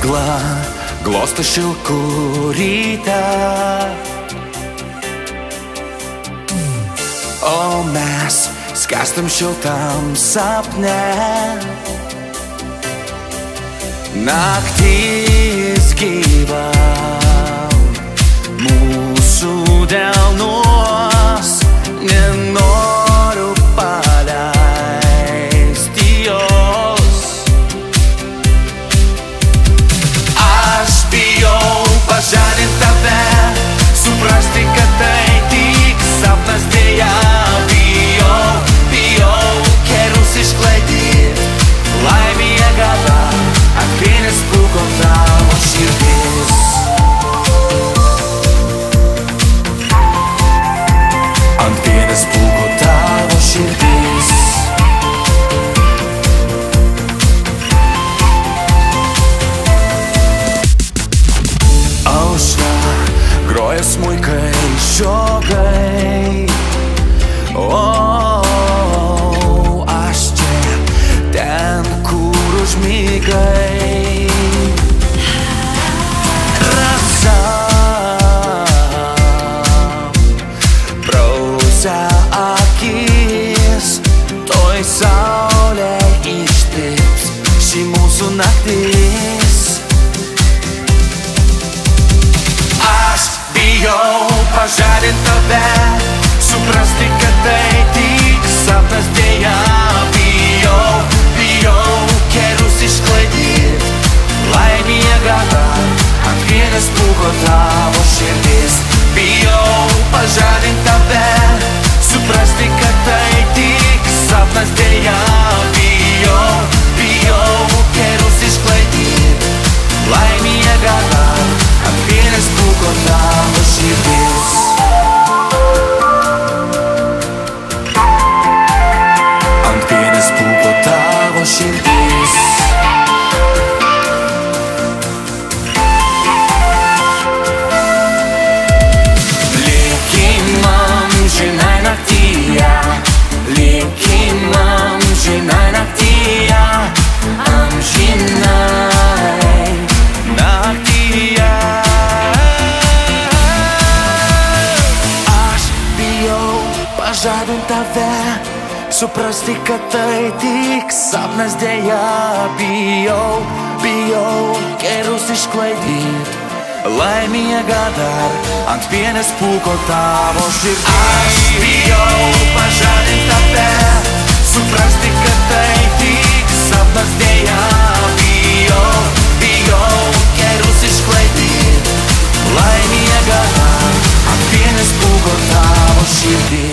migla glosto šilku ryte, o mes skęstam šiltam sapne. Naktis gyva mūsų delnuos, nenoriu paleisti jos. Aš bijau pažadinti tave, suprasti, kad tai tik sapnas, deja bijau kerus išsklaidyti, laimėje gada ant vienas pūko tavo širdis. Ant vienas pūko tavo širdis. Aušra groja smuikai, šokai, aš čia, ten, kur užmigai. Rasa prausia akis, toj saulė ištirps ši mūsų naktis. Aš bijau pažadinti tave, suprasti, kad tai tik sapnas, deja bijau kerus išsklaidyti, laimėje gada ant vienas pūko tavo širdis. Bijau pažadinti tave, suprasti, kad tai tik sapnas, deja bijau kerus išsklaidyti, laimėje gada ant vienas pūko tavo širdis. Ant vienas pūko tavo širdis. Likim amžinai naktyje, likim amžinai naktyje, amžinai naktyje. Aš bijau pažadinti tave, suprasti, kad tai tik sapnas, deja bijau kerus išsklaidyti, laimėje gada ant vienas pūko tavo širdis. Aš bijau pažadinti tave, suprasti, kad tai tik sapnas, deja bijau kerus išsklaidyti, laimėje gada ant vienas pūko tavo širdis.